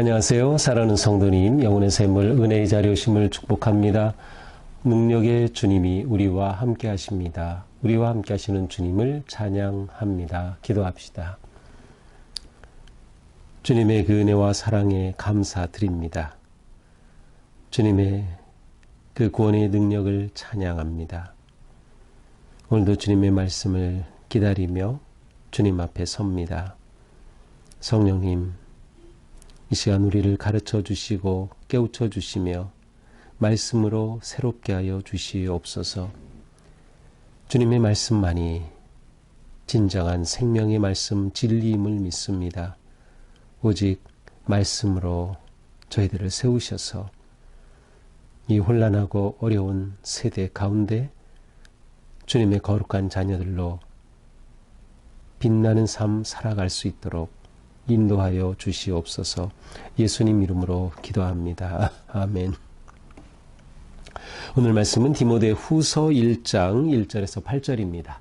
안녕하세요. 사랑하는 성도님, 영혼의 샘물, 은혜의 자리 오심을 축복합니다. 능력의 주님이 우리와 함께 하십니다. 우리와 함께 하시는 주님을 찬양합니다. 기도합시다. 주님의 그 은혜와 사랑에 감사드립니다. 주님의 그 구원의 능력을 찬양합니다. 오늘도 주님의 말씀을 기다리며 주님 앞에 섭니다. 성령님, 이 시간 우리를 가르쳐 주시고 깨우쳐 주시며 말씀으로 새롭게 하여 주시옵소서. 주님의 말씀만이 진정한 생명의 말씀 진리임을 믿습니다. 오직 말씀으로 저희들을 세우셔서 이 혼란하고 어려운 세대 가운데 주님의 거룩한 자녀들로 빛나는 삶 살아갈 수 있도록 인도하여 주시옵소서. 예수님 이름으로 기도합니다. 아멘. 오늘 말씀은 디모데 후서 1장 1절에서 8절입니다.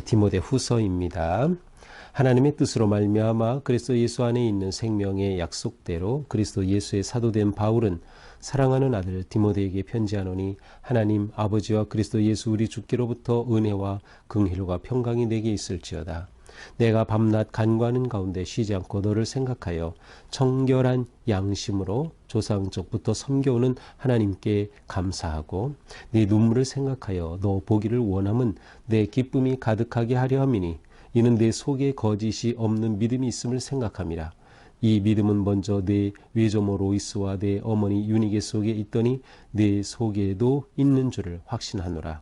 디모데 후서입니다. 하나님의 뜻으로 말미암아 그리스도 예수 안에 있는 생명의 약속대로 그리스도 예수의 사도된 바울은 사랑하는 아들 디모데에게 편지하노니 하나님 아버지와 그리스도 예수 우리 주께로부터 은혜와 긍휼과 평강이 내게 있을지어다. 내가 밤낮 간구하는 가운데 쉬지 않고 너를 생각하여 청결한 양심으로 조상적부터 섬겨오는 하나님께 감사하고 네 눈물을 생각하여 너 보기를 원함은 내 기쁨이 가득하게 하려 함이니 이는 내 속에 거짓이 없는 믿음이 있음을 생각함이라. 이 믿음은 먼저 내 외조모 로이스와 내 어머니 유니게 속에 있더니 내 속에도 있는 줄을 확신하노라.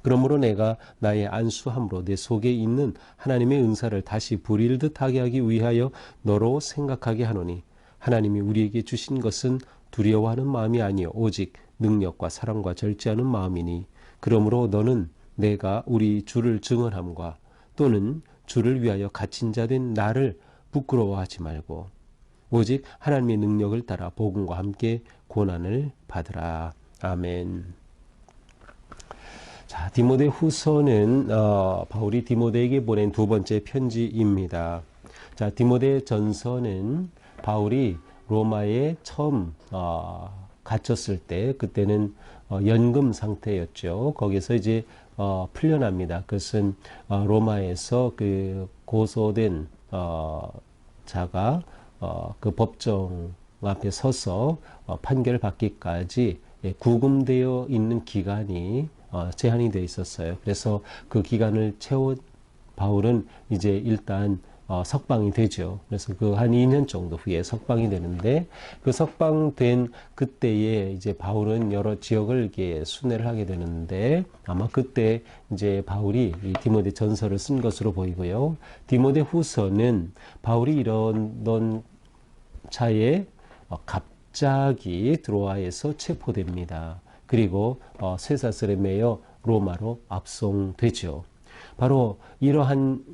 그러므로 내가 나의 안수함으로 내 속에 있는 하나님의 은사를 다시 부릴 듯하게 하기 위하여 너로 생각하게 하노니 하나님이 우리에게 주신 것은 두려워하는 마음이 아니요 오직 능력과 사랑과 절제하는 마음이니 그러므로 너는 내가 우리 주를 증언함과 또는 주를 위하여 갇힌 자 된 나를 부끄러워하지 말고 오직 하나님의 능력을 따라 복음과 함께 고난을 받으라. 아멘. 자, 디모데 후서는 바울이 디모데에게 보낸 두 번째 편지입니다. 자, 디모데 전서는 바울이 로마에 처음 갇혔을 때 그때는 연금 상태였죠. 거기서 이제 풀려납니다. 그것은 로마에서 그 고소된 자가 그 법정 앞에 서서 판결받기까지 구금되어 있는 기간이 제한이 되어 있었어요. 그래서 그 기간을 채워 바울은 이제 일단 석방이 되죠. 그래서 그 한 2년 정도 후에 석방이 되는데 그 석방된 그때에 이제 바울은 여러 지역을 이렇게 순회를 하게 되는데 아마 그때 이제 바울이 이 디모데 전서를 쓴 것으로 보이고요. 디모데 후서는 바울이 이러던 차에 갑자기 드로아에서 체포됩니다. 그리고 쇠사슬에 매여 로마로 압송되죠. 바로 이러한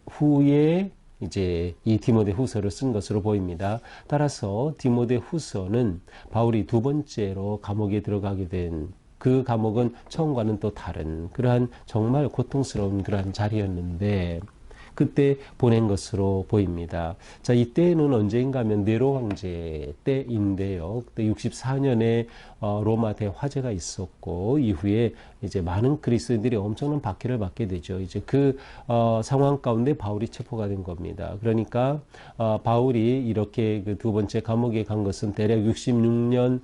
후에 이제 이 디모데 후서를 쓴 것으로 보입니다. 따라서 디모데 후서는 바울이 두 번째로 감옥에 들어가게 된 그 감옥은 처음과는 또 다른 그러한 정말 고통스러운 그러한 자리였는데 그때 보낸 것으로 보입니다. 자, 이때는 언제인가 하면 네로 황제 때인데요. 그때 64년에 로마 대화재가 있었고 이후에 이제 많은 그리스도인들이 엄청난 박해를 받게 되죠. 이제 그 상황 가운데 바울이 체포가 된 겁니다. 그러니까 바울이 이렇게 그 두 번째 감옥에 간 것은 대략 66년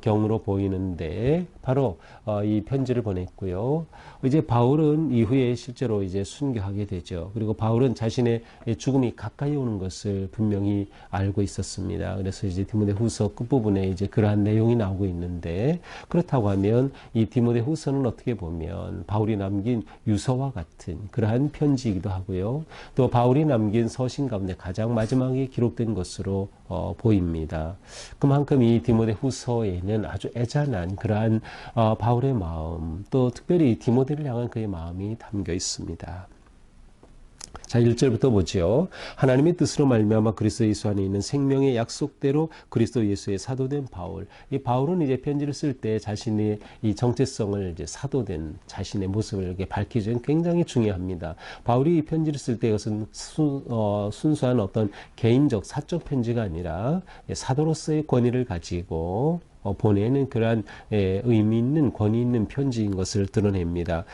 경으로 보이는데 바로 이 편지를 보냈고요. 이제 바울은 이후에 실제로 이제 순교하게 되죠. 그리고 바울은 자신의 죽음이 가까이 오는 것을 분명히 알고 있었습니다. 그래서 이제 디모데 후서 끝부분에 이제 그러한 내용이 나오고 있는데 그렇다고 하면 이 디모데 후서는 어떻게 보면 바울이 남긴 유서와 같은 그러한 편지이기도 하고요. 또 바울이 남긴 서신 가운데 가장 마지막에 기록된 것으로 보입니다. 그만큼 이 디모데 후서에는 아주 애잔한 그러한 바울의 마음 또 특별히 디모데를 향한 그의 마음이 담겨 있습니다. 자, 1절부터 보죠. 하나님의 뜻으로 말미암아 그리스도 예수 안에 있는 생명의 약속대로 그리스도 예수의 사도된 바울. 이 바울은 이제 편지를 쓸 때 자신의 이 정체성을 이제 사도된 자신의 모습을 이렇게 밝히기 전 굉장히 중요합니다. 바울이 이 편지를 쓸 때 이것은 순수한 어떤 개인적 사적 편지가 아니라 사도로서의 권위를 가지고 보내는 그러한 의미 있는 권위 있는 편지인 것을 드러냅니다.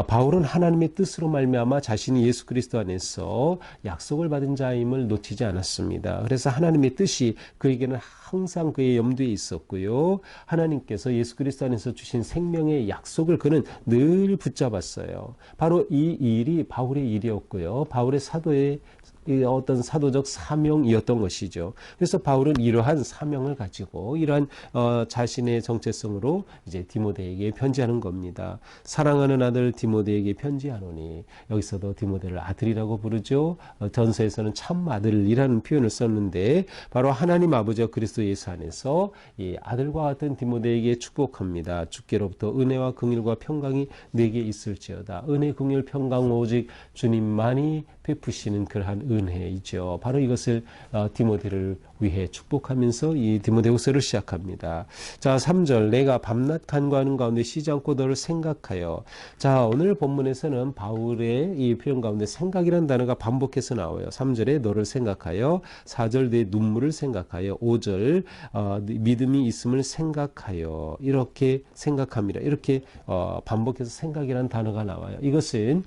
바울은 하나님의 뜻으로 말미암아 자신이 예수 그리스도 안에서 약속을 받은 자임을 놓치지 않았습니다. 그래서 하나님의 뜻이 그에게는 항상 그의 염두에 있었고요. 하나님께서 예수 그리스도 안에서 주신 생명의 약속을 그는 늘 붙잡았어요. 바로 이 일이 바울의 일이었고요. 바울의 사도의 어떤 사도적 사명이었던 것이죠. 그래서 바울은 이러한 사명을 가지고 이러한 자신의 정체성으로 이제 디모데에게 편지하는 겁니다. 사랑하는 아들 디모데에게 편지하노니, 여기서도 디모데를 아들이라고 부르죠. 전서에서는 참 아들이라는 표현을 썼는데 바로 하나님 아버지와 그리스도 예수 안에서 이 아들과 같은 디모데에게 축복합니다. 주께로부터 은혜와 긍휼과 평강이 내게 있을지어다. 은혜, 긍휼, 평강 오직 주님만이 베푸시는 그러한 은혜이죠. 바로 이것을 디모데를 위해 축복하면서 이 디모데후서를 시작합니다. 자, 3절, 내가 밤낮 간구하는 가운데 쉬지 않고 너를 생각하여. 자, 오늘 본문에서는 바울의 이 표현 가운데 생각이라는 단어가 반복해서 나와요. 3절에 너를 생각하여, 4절 내 눈물을 생각하여, 5절 믿음이 있음을 생각하여, 이렇게 생각합니다. 이렇게 반복해서 생각이라는 단어가 나와요. 이것은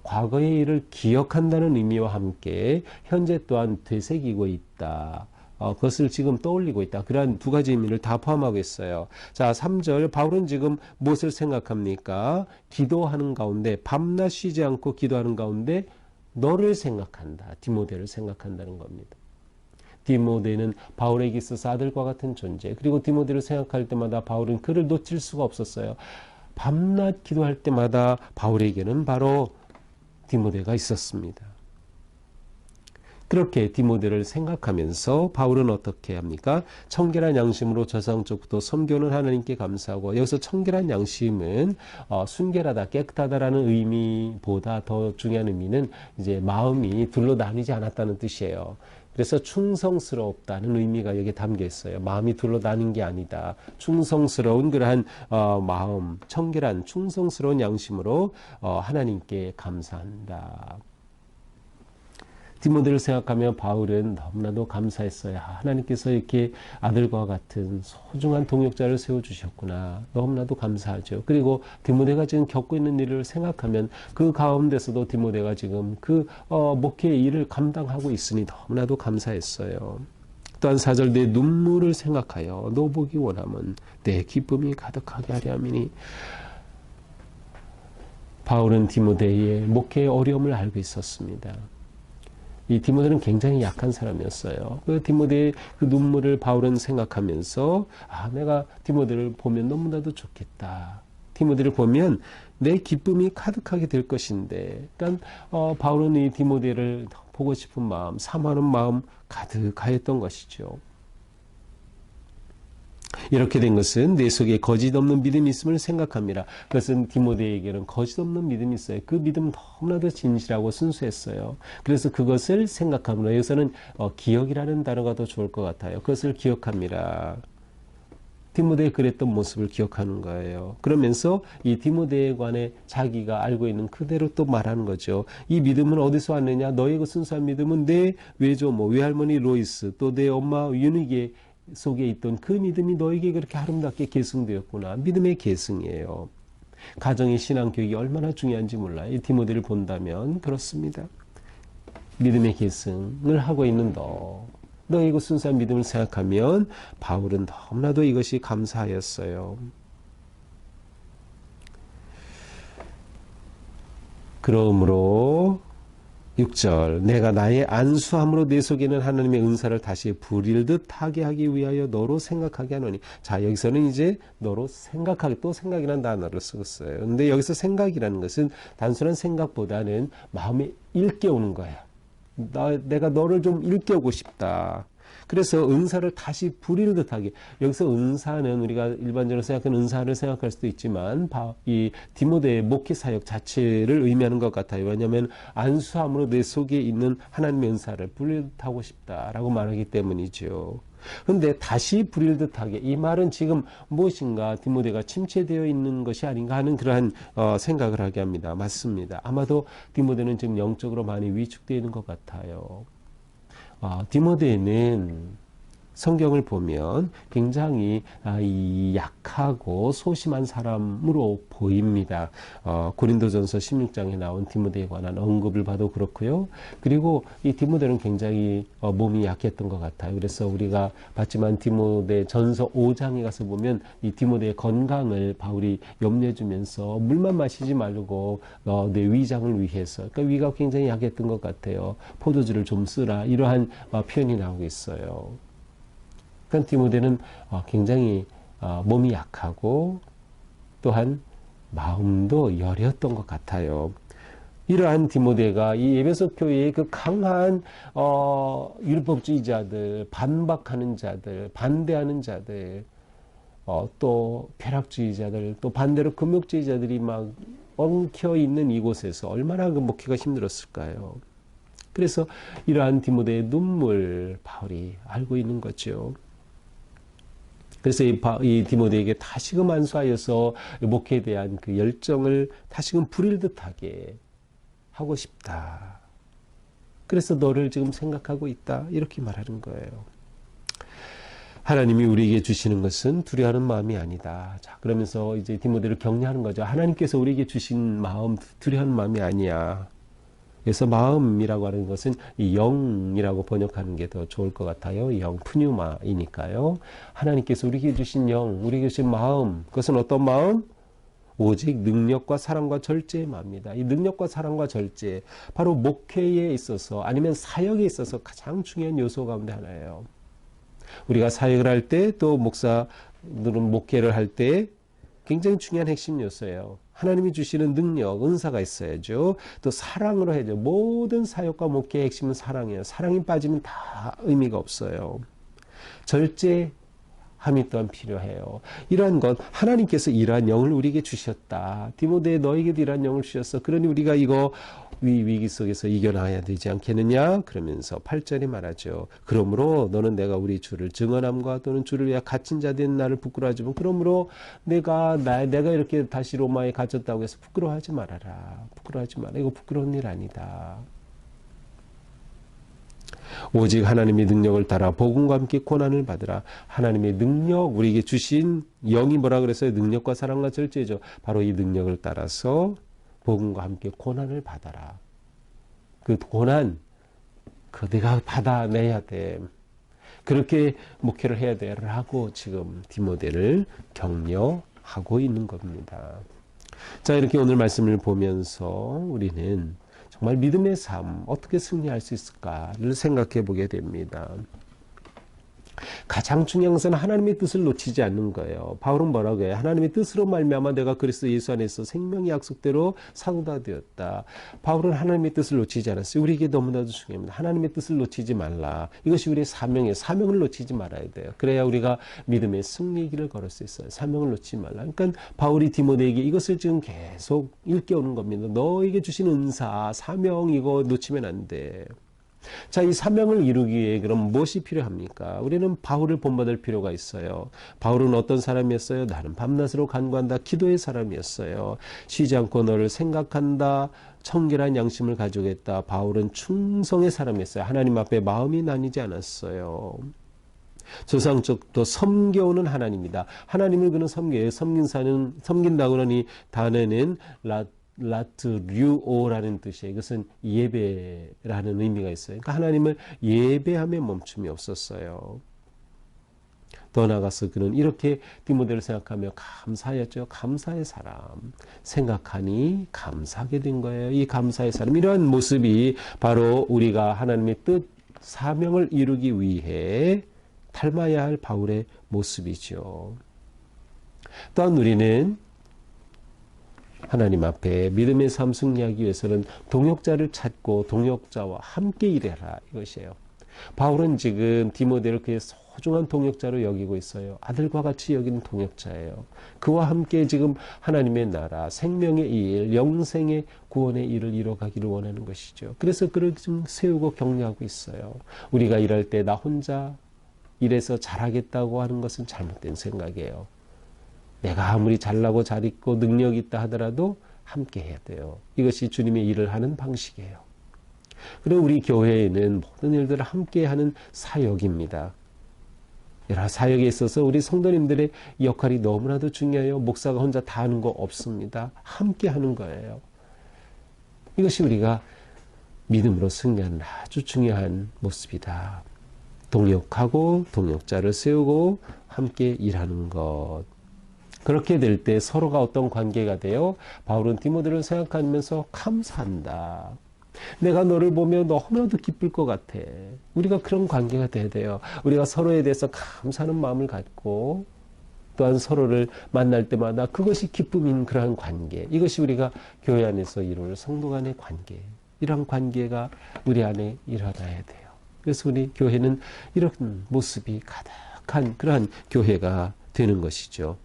과거의 일을 기억한다는 의미와 함께 현재 또한 되새기고 있다. 그것을 지금 떠올리고 있다. 그러한 두 가지 의미를 다 포함하고 있어요. 자, 3절, 바울은 지금 무엇을 생각합니까? 기도하는 가운데, 밤낮 쉬지 않고 기도하는 가운데 너를 생각한다. 디모데를 생각한다는 겁니다. 디모데는 바울에게 있어서 아들과 같은 존재, 그리고 디모데를 생각할 때마다 바울은 그를 놓칠 수가 없었어요. 밤낮 기도할 때마다 바울에게는 바로 디모데가 있었습니다. 그렇게 디모데를 생각하면서 바울은 어떻게 합니까? 청결한 양심으로 저상적부터 섬겨는 하나님께 감사하고, 여기서 청결한 양심은 순결하다, 깨끗하다라는 의미보다 더 중요한 의미는 이제 마음이 둘로 나뉘지 않았다는 뜻이에요. 그래서 충성스럽다는 의미가 여기에 담겨 있어요. 마음이 둘로 나뉜 게 아니다. 충성스러운 그러한 마음, 청결한 충성스러운 양심으로 하나님께 감사한다. 디모데를 생각하며 바울은 너무나도 감사했어요. 하나님께서 이렇게 아들과 같은 소중한 동역자를 세워주셨구나. 너무나도 감사하죠. 그리고 디모데가 지금 겪고 있는 일을 생각하면 그 가운데서도 디모데가 지금 그 목회의 일을 감당하고 있으니 너무나도 감사했어요. 또한 4절, 내 눈물을 생각하여 너 보기 원하면 내 기쁨이 가득하게 하려 함이니. 바울은 디모데의 목회의 어려움을 알고 있었습니다. 이 디모데는 굉장히 약한 사람이었어요. 그 디모데의 그 눈물을 바울은 생각하면서 내가 디모데를 보면 너무나도 좋겠다. 디모데를 보면 내 기쁨이 가득하게 될 것인데, 일단 바울은 이 디모데를 보고 싶은 마음, 사모하는 마음 가득하였던 것이죠. 이렇게 된 것은 내 속에 거짓 없는 믿음이 있음을 생각합니다. 그것은 디모데에게는 거짓 없는 믿음이 있어요. 그 믿음은 너무나도 진실하고 순수했어요. 그래서 그것을 생각합니다. 여기서는 기억이라는 단어가 더 좋을 것 같아요. 그것을 기억합니다. 디모데의 그랬던 모습을 기억하는 거예요. 그러면서 이 디모데에 관해 자기가 알고 있는 그대로 또 말하는 거죠. 이 믿음은 어디서 왔느냐? 너의 그 순수한 믿음은 내 외조모, 외할머니 로이스, 또 내 엄마 유니게 속에 있던 그 믿음이 너에게 그렇게 아름답게 계승되었구나. 믿음의 계승이에요. 가정의 신앙 교육이 얼마나 중요한지 몰라요. 이 디모데를 본다면 그렇습니다. 믿음의 계승을 하고 있는 너의 그 순수한 믿음을 생각하면 바울은 너무나도 이것이 감사하였어요. 그러므로 6절, 내가 나의 안수함으로 내 속에는 하나님의 은사를 다시 부릴듯 하게 하기 위하여 너로 생각하게 하노니. 자, 여기서는 이제 너로 생각하게, 또 생각이라는 단어를 쓰었어요. 근데 여기서 생각이라는 것은 단순한 생각보다는 마음에 일깨우는 거야. 내가 너를 좀 일깨우고 싶다. 그래서 은사를 다시 부릴 듯하게, 여기서 은사는 우리가 일반적으로 생각하는 은사를 생각할 수도 있지만 이 디모데의 목회 사역 자체를 의미하는 것 같아요. 왜냐하면 안수함으로 내 속에 있는 하나님의 은사를 부릴 듯하고 싶다라고 말하기 때문이죠. 그런데 다시 부릴 듯하게, 이 말은 지금 무엇인가 디모데가 침체되어 있는 것이 아닌가 하는 그러한 생각을 하게 합니다. 맞습니다. 아마도 디모데는 지금 영적으로 많이 위축되어 있는 것 같아요. 디모데는 성경을 보면 굉장히 약하고 소심한 사람으로 보입니다. 고린도전서 16장에 나온 디모데에 관한 언급을 봐도 그렇고요. 그리고 이 디모데는 굉장히 몸이 약했던 것 같아요. 그래서 우리가 봤지만 디모데 전서 5장에 가서 보면 이 디모데의 건강을 바울이 염려해 주면서 물만 마시지 말고 내 위장을 위해서, 그러니까 위가 굉장히 약했던 것 같아요. 포도주를 좀 쓰라, 이러한 표현이 나오고 있어요. 그러니까 디모데는 굉장히 몸이 약하고 또한 마음도 여렸던 것 같아요. 이러한 디모데가 이 에베소 교회의 그 강한 율법주의자들, 반박하는 자들, 반대하는 자들, 또 쾌락주의자들, 또 반대로 금욕주의자들이 막 엉켜 있는 이곳에서 얼마나 그 목회가 힘들었을까요? 그래서 이러한 디모데의 눈물 바울이 알고 있는 거죠. 그래서 이 디모데에게 다시금 안수하여서 목회에 대한 그 열정을 다시금 부릴 듯하게 하고 싶다. 그래서 너를 지금 생각하고 있다. 이렇게 말하는 거예요. 하나님이 우리에게 주시는 것은 두려워하는 마음이 아니다. 자, 그러면서 이제 디모데를 격려하는 거죠. 하나님께서 우리에게 주신 마음, 두려워하는 마음이 아니야. 그래서 마음이라고 하는 것은 이 영이라고 번역하는 게 더 좋을 것 같아요. 영, 푸뉴마이니까요. 하나님께서 우리에게 주신 영, 우리에게 주신 마음, 그것은 어떤 마음? 오직 능력과 사랑과 절제의 마음입니다. 이 능력과 사랑과 절제, 바로 목회에 있어서 아니면 사역에 있어서 가장 중요한 요소 가운데 하나예요. 우리가 사역을 할 때, 또 목사들은 목회를 할 때 굉장히 중요한 핵심 요소예요. 하나님이 주시는 능력, 은사가 있어야죠. 또 사랑으로 해야죠. 모든 사역과 목회의 핵심은 사랑이에요. 사랑이 빠지면 다 의미가 없어요. 절제함이 또한 필요해요. 이러한 것, 하나님께서 이러한 영을 우리에게 주셨다. 디모데 너에게도 이러한 영을 주셨어. 그러니 우리가 이거 위기 속에서 이겨나가야 되지 않겠느냐? 그러면서 8절에 말하죠. 그러므로 너는 내가 우리 주를 증언함과 또는 주를 위하여 갇힌 자 된 나를 부끄러워하지만, 그러므로 내가 이렇게 다시 로마에 갇혔다고 해서 부끄러워하지 말아라. 부끄러워하지 마라. 이거 부끄러운 일 아니다. 오직 하나님의 능력을 따라 복음과 함께 고난을 받으라. 하나님의 능력, 우리에게 주신 영이 뭐라 그랬어요? 능력과 사랑과 절제죠. 바로 이 능력을 따라서 복음과 함께 고난을 받아라. 그 고난, 내가 받아내야 돼. 그렇게 목회를 해야 돼. 라고 지금 디모데를 격려하고 있는 겁니다. 자, 이렇게 오늘 말씀을 보면서 우리는 정말 믿음의 삶, 어떻게 승리할 수 있을까를 생각해 보게 됩니다. 가장 중요한 것은 하나님의 뜻을 놓치지 않는 거예요. 바울은 뭐라고 해요? 하나님의 뜻으로 말미암아 내가 그리스도 예수 안에서 생명의 약속대로 사도가 되었다. 바울은 하나님의 뜻을 놓치지 않았어요. 우리에게 너무나도 중요합니다. 하나님의 뜻을 놓치지 말라. 이것이 우리의 사명이에요. 사명을 놓치지 말아야 돼요. 그래야 우리가 믿음의 승리의 길을 걸을 수 있어요. 사명을 놓치지 말라. 그러니까 바울이 디모데에게 이것을 지금 계속 일깨우는 겁니다. 너에게 주신 은사, 사명 이거 놓치면 안 돼. 자, 이 사명을 이루기 위해 그럼 무엇이 필요합니까? 우리는 바울을 본받을 필요가 있어요. 바울은 어떤 사람이었어요? 나는 밤낮으로 간구한다. 기도의 사람이었어요. 쉬지 않고 너를 생각한다. 청결한 양심을 가지고있다. 바울은 충성의 사람이었어요. 하나님 앞에 마음이 나뉘지 않았어요. 조상적도 섬겨오는 하나님이다. 하나님을 그는 섬겨요. 섬긴다고 하니 단어는 라트류오라는 뜻이에요. 이것은 예배라는 의미가 있어요. 그러니까 하나님을 예배함에 멈춤이 없었어요. 더 나아가서 그는 이렇게 디모데를 생각하며 감사했죠. 감사의 사람. 생각하니 감사하게 된 거예요. 이 감사의 사람. 이러한 모습이 바로 우리가 하나님의 뜻, 사명을 이루기 위해 닮아야 할 바울의 모습이죠. 또한 우리는 하나님 앞에 믿음의 삶 승리하기 위해서는 동역자를 찾고 동역자와 함께 일해라. 이것이에요. 바울은 지금 디모데를 그의 소중한 동역자로 여기고 있어요. 아들과 같이 여기는 동역자예요. 그와 함께 지금 하나님의 나라, 생명의 일, 영생의 구원의 일을 이뤄가기를 원하는 것이죠. 그래서 그를 좀 세우고 격려하고 있어요. 우리가 일할 때 나 혼자 일해서 잘하겠다고 하는 것은 잘못된 생각이에요. 내가 아무리 잘나고 잘 있고 능력이 있다 하더라도 함께 해야 돼요. 이것이 주님의 일을 하는 방식이에요. 그리고 우리 교회에는 모든 일들을 함께 하는 사역입니다. 여러 사역에 있어서 우리 성도님들의 역할이 너무나도 중요해요. 목사가 혼자 다 하는 거 없습니다. 함께 하는 거예요. 이것이 우리가 믿음으로 승리하는 아주 중요한 모습이다. 동역하고 동역자를 세우고 함께 일하는 것. 그렇게 될 때 서로가 어떤 관계가 돼요? 바울은 디모데를 생각하면서 감사한다. 내가 너를 보면 너무나도 기쁠 것 같아. 우리가 그런 관계가 돼야 돼요. 우리가 서로에 대해서 감사하는 마음을 갖고 또한 서로를 만날 때마다 그것이 기쁨인 그러한 관계. 이것이 우리가 교회 안에서 이룰 성도 간의 관계. 이러한 관계가 우리 안에 일어나야 돼요. 그래서 우리 교회는 이런 모습이 가득한 그러한 교회가 되는 것이죠.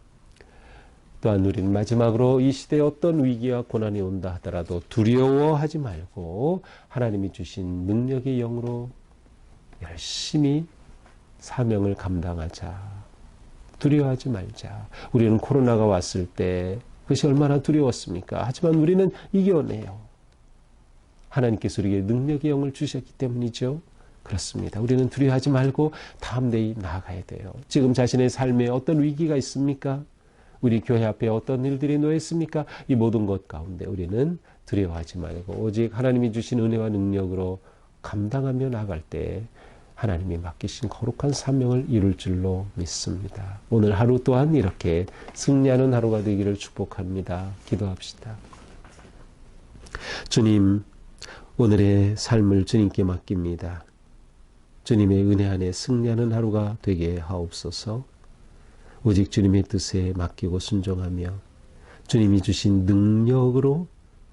또한 우리는 마지막으로 이 시대에 어떤 위기와 고난이 온다 하더라도 두려워하지 말고 하나님이 주신 능력의 영으로 열심히 사명을 감당하자. 두려워하지 말자. 우리는 코로나가 왔을 때 그것이 얼마나 두려웠습니까? 하지만 우리는 이겨내요. 하나님께서 우리에게 능력의 영을 주셨기 때문이죠. 그렇습니다. 우리는 두려워하지 말고 담대히 나아가야 돼요. 지금 자신의 삶에 어떤 위기가 있습니까? 우리 교회 앞에 어떤 일들이 놓였습니까? 이 모든 것 가운데 우리는 두려워하지 말고 오직 하나님이 주신 은혜와 능력으로 감당하며 나갈 때 하나님이 맡기신 거룩한 사명을 이룰 줄로 믿습니다. 오늘 하루 또한 이렇게 승리하는 하루가 되기를 축복합니다. 기도합시다. 주님, 오늘의 삶을 주님께 맡깁니다. 주님의 은혜 안에 승리하는 하루가 되게 하옵소서. 오직 주님의 뜻에 맡기고 순종하며 주님이 주신 능력으로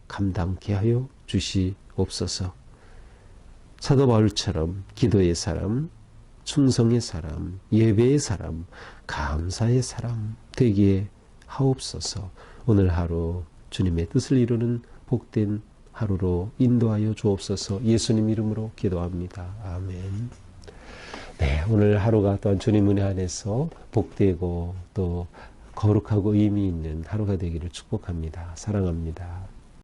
감당케 하여 주시옵소서. 사도 바울처럼 기도의 사람, 충성의 사람, 예배의 사람, 감사의 사람 되기에 하옵소서. 오늘 하루 주님의 뜻을 이루는 복된 하루로 인도하여 주옵소서. 예수님 이름으로 기도합니다. 아멘. 네, 오늘 하루가 또한 주님 은혜 안에서 복되고 또 거룩하고 의미 있는 하루가 되기를 축복합니다. 사랑합니다.